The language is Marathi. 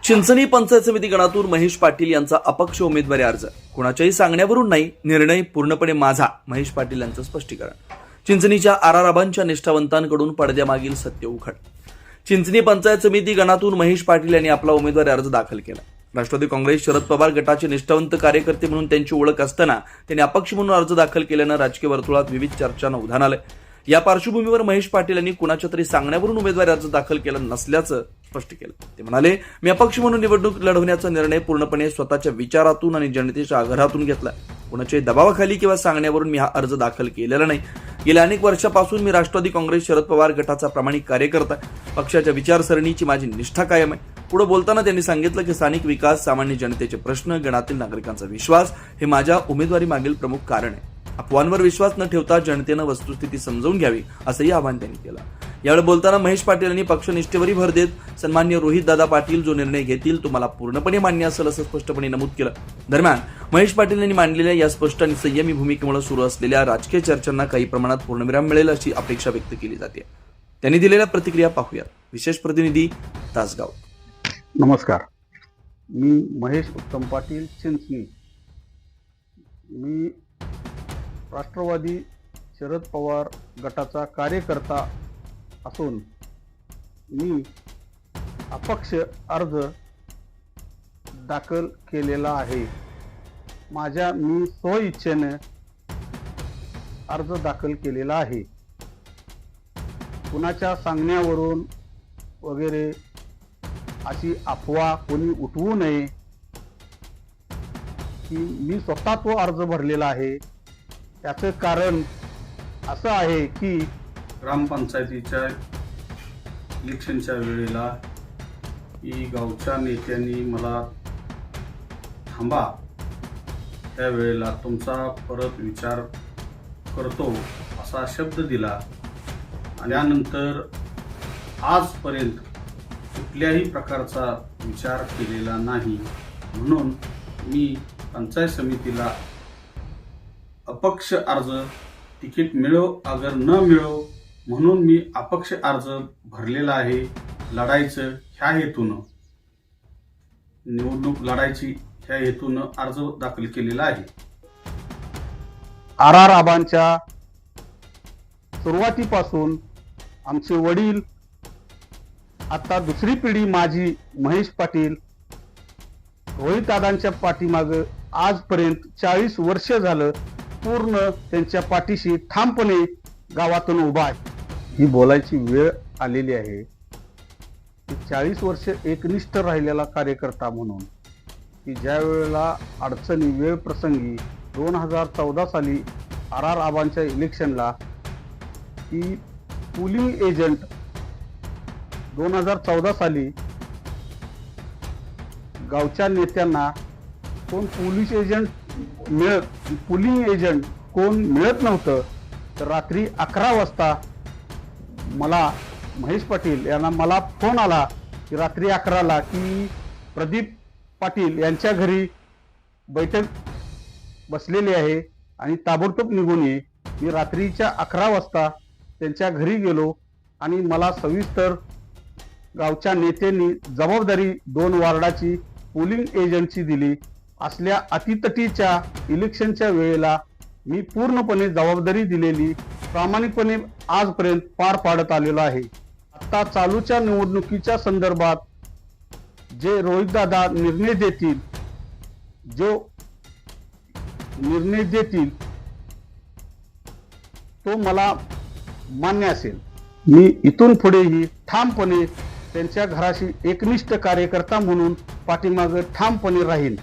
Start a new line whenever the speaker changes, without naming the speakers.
चिंचणी पंचायत समिती गणातून महेश पाटील यांचा अपक्ष उमेदवारी अर्ज. कुणाच्याही सांगण्यावरून नाही, निर्णय पूर्णपणे माझा. महेश पाटील यांचं स्पष्टीकरण. चिंचणीच्या आराराबांच्या निष्ठावंतांकडून पडद्यामागील सत्य उघड. चिंचणी पंचायत समिती गणातून महेश पाटील यांनी आपला उमेदवारी अर्ज दाखल केला. राष्ट्रवादी काँग्रेस शरद पवार गटाचे निष्ठावंत कार्यकर्ते म्हणून त्यांची ओळख असताना त्यांनी अपक्ष म्हणून अर्ज दाखल केल्यानं राजकीय वर्तुळात विविध चर्चांना उधाण आलंय. या पार्श्वभूमीवर महेश पाटील यांनी कुणाच्या तरी सांगण्यावरून उमेदवारी अर्ज दाखल केला नसल्याचं स्पष्ट केलं. ते म्हणाले, मी अपक्ष म्हणून निवडणूक लढवण्याचा निर्णय पूर्णपणे स्वतःच्या विचारातून आणि जनतेच्या आग्रहातून घेतला. कुणाच्याही दबावाखाली किंवा सांगण्यावरून मी हा अर्ज दाखल केलेला नाही. गेल्या अनेक वर्षापासून मी राष्ट्रवादी काँग्रेस शरद पवार गटाचा प्रामाणिक कार्यकर्ता. पक्षाच्या विचारसरणीची माझी निष्ठा कायम आहे. पुढे बोलताना त्यांनी सांगितलं की स्थानिक विकास, सामान्य जनतेचे प्रश्न, गणातील नागरिकांचा विश्वास हे माझ्या उमेदवारी मागील प्रमुख कारण आहे. अफवांवर विश्वास न ठेवता जनतेनं वस्तुस्थिती समजून घ्यावी असंही आवाहन त्यांनी केलं. यावेळी बोलताना महेश पाटील यांनी पक्षनिष्ठेवरही भर देत सन्माननीय रोहितदादा पाटील जो निर्णय घेतील तो मला पूर्णपणे मान्य असेल असं स्पष्टपणे नमूद केलं. दरम्यान महेश पाटील यांनी मांडलेल्या या स्पष्ट आणि संयमी भूमिकेमुळे सुरू असलेल्या राजकीय चर्चांना काही प्रमाणात पूर्णविराम मिळेल अशी अपेक्षा व्यक्त केली जाते. त्यांनी दिलेल्या प्रतिक्रिया पाहूया. विशेष प्रतिनिधी तासगाव.
नमस्कार, मी महेश उत्तम पाटील, चिंचणी. मी राष्ट्रवादी शरद पवार गटाचा कार्यकर्ता असून मी अपक्ष अर्ज दाखल केलेला आहे. मी स्वइच्छेने अर्ज दाखल केलेला आहे. कुणाच्या सांगण्यावरून वगैरे अशी अफवा कोणी उठवू नये की मी स्वतः तो अर्ज भरलेला आहे. त्याचं कारण असं आहे की
ग्रामपंचायतीच्या इलेक्शनच्या वेळेला की गावच्या नेत्यांनी मला थांबा, त्यावेळेला तुमचा परत विचार करतो असा शब्द दिला. आणि त्यानंतर आजपर्यंत कुठल्याही प्रकारचा विचार केलेला नाही. म्हणून मी पंचायत समितीला अपक्ष अर्ज, तिकीट मिळो अगर न मिळो म्हणून मी अपक्ष अर्ज भरलेला आहे. लढायचं ह्या हेतूनं, निवडणूक लढायची ह्या हेतूनं अर्ज दाखल केलेला आहे.
आराराबांच्या सुरुवातीपासून आमचे वडील, आता दुसरी पिढी माझी महेश पाटील, रोहितदादांच्या पाठीमाग आजपर्यंत 40 वर्ष झालं पूर्ण त्यांच्या पाठीशी ठामपणे गावातून उभा आहे. ही बोलायची वेळ आलेली आहे की 40 वर्ष एकनिष्ठ राहिलेला कार्यकर्ता म्हणून की ज्या वेळेला अडचणी वेळ प्रसंगी 2014 साली आबांच्या इलेक्शनला की पोलिंग एजंट 2014 साली गावच्या नेत्यांना कोण पोलिंग एजंट कोण मिळत नव्हतं. तर रात्री 11 वाजता मला महेश पाटील यांना मला फोन आला की रात्री 11ला की प्रदीप पाटील यांच्या घरी बैठक बसलेली आहे आणि ताबडतोब निघून ये. मी रात्रीच्या 11 वाजता त्यांच्या घरी गेलो आणि मला सविस्तर गावच्या नेत्यांनी जबाबदारी 2 वार्डाची पोलिंग एजंटची दिली. असल्या अतितटीच्या इलेक्शनच्या वेळेला मी पूर्णपणे जबाबदारी दिलेली प्रामाणिकपणे आजपर्यंत पार पाडत आलेलो आहे. आता चालूच्या निवडणुकीच्या संदर्भात जे रोहितदादा निर्णय देतील तो मला मान्य असेल. मी इथून पुढेही ठामपणे त्यांच्या घराशी एकनिष्ठ कार्यकर्ता म्हणून पाठीमागे ठामपणे राहीन.